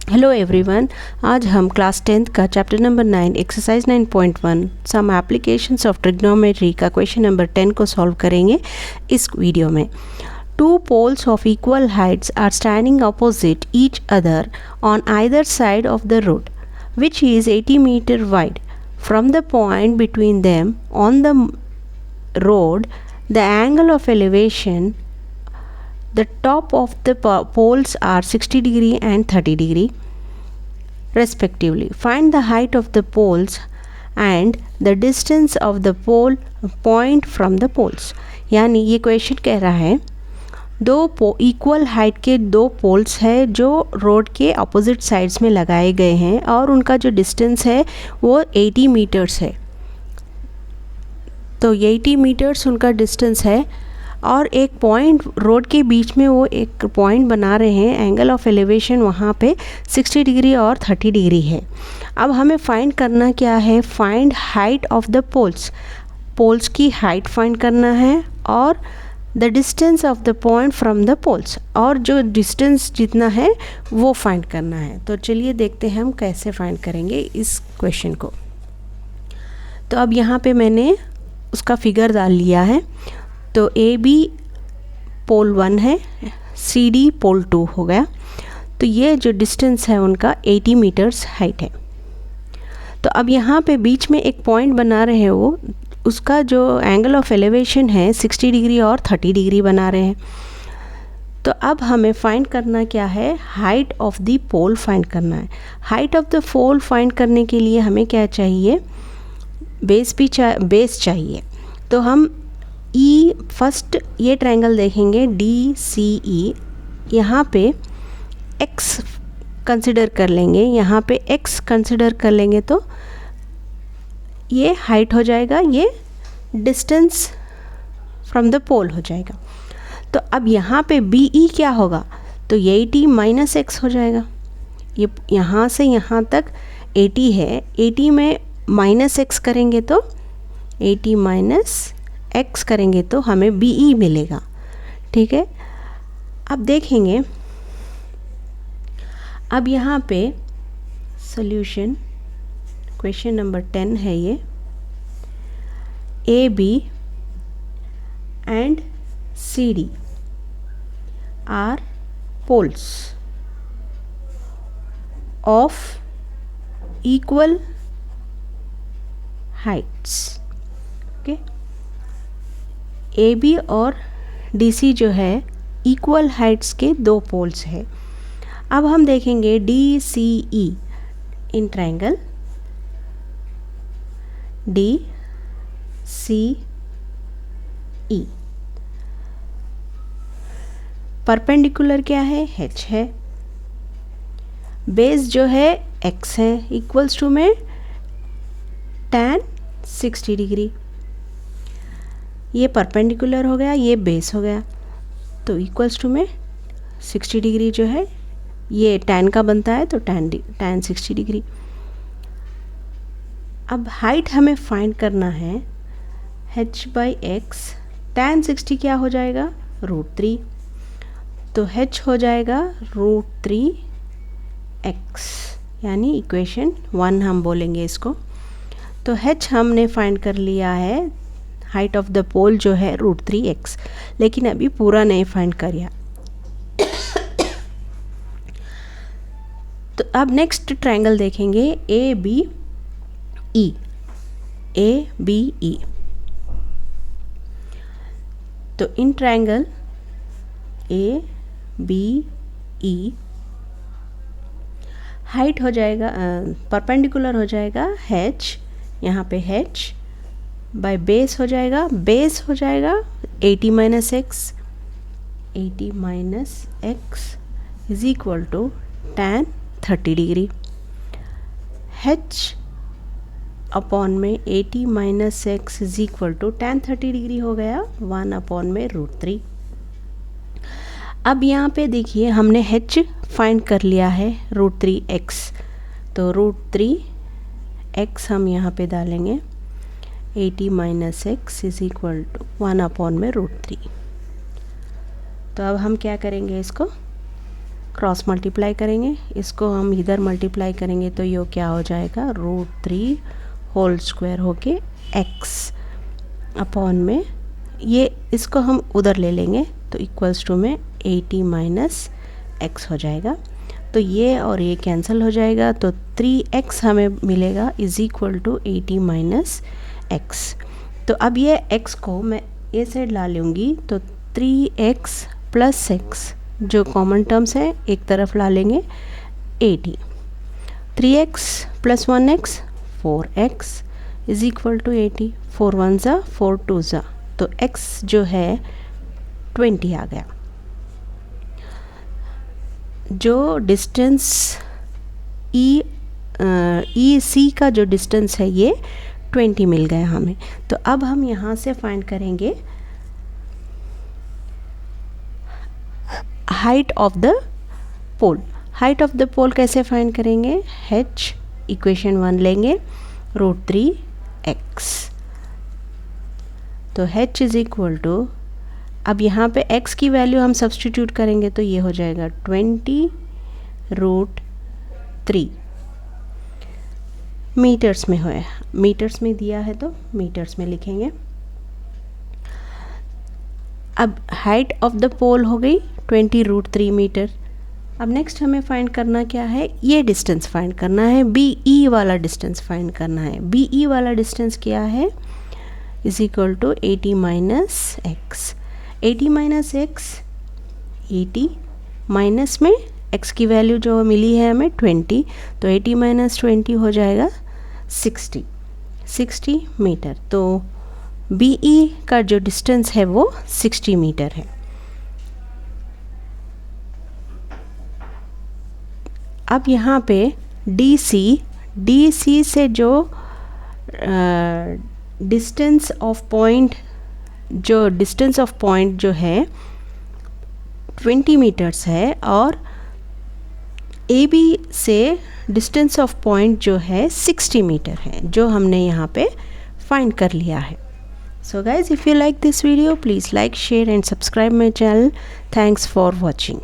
Hello everyone. आज हम class 10th का chapter number 9 exercise 9.1 some applications of trigonometry का क्वेश्चन नंबर 10 को सॉल्व करेंगे इस वीडियो में। Two poles of equal heights are standing opposite each other on either side of the road which is 80 meter wide. From the point between them on the road the angle of elevation the top of the poles are 60 degree and 30 degree respectively. Find the height of the poles and the distance of the pole point from the poles. यानी ये question कह रहा है दो equal height के दो poles है जो रोड के अपोजिट साइड्स में लगाए गए हैं और उनका जो डिस्टेंस है वो 80 मीटर्स है। तो 80 मीटर्स उनका डिस्टेंस है और एक पॉइंट रोड के बीच में वो एक पॉइंट बना रहे हैं। एंगल ऑफ एलिवेशन वहाँ पे 60 डिग्री और 30 डिग्री है। अब हमें फाइंड करना क्या है? Find height of the poles. Poles की हाइट फाइंड करना है और the distance of the point from the poles, और जो डिस्टेंस जितना है वो फाइंड करना है। तो चलिए देखते हैं हम कैसे फाइंड करेंगे इस क्वेश्चन को। तो अब यहाँ पे मैंने उसका फिगर डाल लिया है। तो ए बी पोल 1 है, सी डी पोल 2 हो गया। तो ये जो डिस्टेंस है उनका 80 मीटर्स हाइट है। तो अब यहाँ पे बीच में एक पॉइंट बना रहे हैं, वो उसका जो एंगल ऑफ एलिवेशन है 60 डिग्री और 30 डिग्री बना रहे हैं। तो अब हमें फाइंड करना क्या है? Height of the pole find करना है। Height of the pole find करने के लिए हमें क्या चाहिए? बेस चाहिए। तो हम फर्स्ट ये ट्रायंगल देखेंगे डी सी ई। यहाँ पे एक्स कंसिडर कर लेंगे, यहाँ पे एक्स कंसिडर कर लेंगे तो ये हाइट हो जाएगा, ये डिस्टेंस फ्रॉम द पोल हो जाएगा। तो अब यहाँ पे बी ई क्या होगा? तो 80 माइनस एक्स हो जाएगा। ये यहाँ से यहाँ तक 80 है, 80 में माइनस एक्स करेंगे तो 80 माइनस x करेंगे तो हमें BE मिलेगा। ठीक है, अब देखेंगे। अब यहाँ पे सॉल्यूशन क्वेश्चन नंबर 10 है ये। AB and CD are poles of equal heights. Okay, A B और डी सी जो है इक्वल हाइट्स के दो पोल्स है। अब हम देखेंगे D C E in triangle D C E. Perpendicular क्या है? H है। बेस जो है X है, इक्वल्स टू में tan 60 डिग्री। ये परपेंडिकुलर हो गया, ये बेस हो गया, तो इक्वल्स टू में 60 डिग्री जो है ये tan का बनता है, तो tan 60 डिग्री। अब हाइट हमें फाइंड करना है h बाई एक्स। tan 60 क्या हो जाएगा? √3। तो h हो जाएगा √3x, यानी इक्वेशन 1 हम बोलेंगे इसको। तो h हमने फाइंड कर लिया है, हाइट ऑफ द पोल जो है √3x, लेकिन अभी पूरा नहीं फाइंड किया। तो अब नेक्स्ट ट्रायंगल देखेंगे ए बी ई। ए बी ई, तो in triangle A B E height हो जाएगा, परपेंडिकुलर हो जाएगा h, यहाँ पे h बाय बेस हो जाएगा, 80 minus x. 80 minus x is equal to tan 30 degree. h upon में 80 minus x is equal to tan 30 degree हो गया 1 अपॉन में √3। अब यहाँ पे देखिए हमने h फाइंड कर लिया है √3x। तो √3x हम यहाँ पे डालेंगे, 80 minus x is equal to 1 upon में √3। तो अब हम क्या करेंगे, इसको क्रॉस मल्टीप्लाई करेंगे, इसको हम इधर मल्टीप्लाई करेंगे तो ये क्या हो जाएगा, √3 होल स्क्वायर होके x अपॉन में ये इसको हम उधर ले लेंगे तो इक्वल्स टू में 80 माइनस x हो जाएगा। तो ये और ये कैंसिल हो जाएगा तो 3x हमें मिलेगा is equal to 80 minus x। तो अब ये x को मैं ए साइड ला लूँगी तो 3x प्लस x जो कॉमन टर्म्स है एक तरफ ला लेंगे 80, 3x plus 1x 4x is equal to 80, 4 1 ज़ा 4 2 ज़ा तो x जो है 20 आ गया। जो डिस्टेंस ई सी का जो डिस्टेंस है ये 20 मिल गया हमें। तो अब हम यहाँ से फाइंड करेंगे height of the pole. Height of the pole कैसे फाइंड करेंगे, h इक्वेशन 1 लेंगे √3x तो h इज इक्वल टू, अब यहाँ पे x की वैल्यू हम सब्सटीट्यूट करेंगे तो ये हो जाएगा 20√3 मीटर्स में है, मीटर्स में दिया है तो मीटर्स में लिखेंगे। अब हाइट ऑफ द पोल हो गई 20√3 मीटर। अब नेक्स्ट हमें फाइंड करना क्या है, ये डिस्टेंस फाइंड करना है, BE वाला डिस्टेंस फाइंड करना है। BE वाला डिस्टेंस क्या है, is equal to 80 minus x। 80 minus x, 80 minus में x की वैल्यू जो मिली है हमें 20 तो 80 माइनस 20 हो जाएगा 60 मीटर। तो BE का जो डिस्टेंस है वो 60 मीटर है। अब यहाँ पे DC से जो डिस्टेंस ऑफ पॉइंट जो है 20 मीटर्स है और AB से डिस्टेंस ऑफ पॉइंट जो है 60 मीटर है, जो हमने यहाँ पे फाइंड कर लिया है। So guys, if you like this video, please like, share and subscribe my channel. Thanks for watching.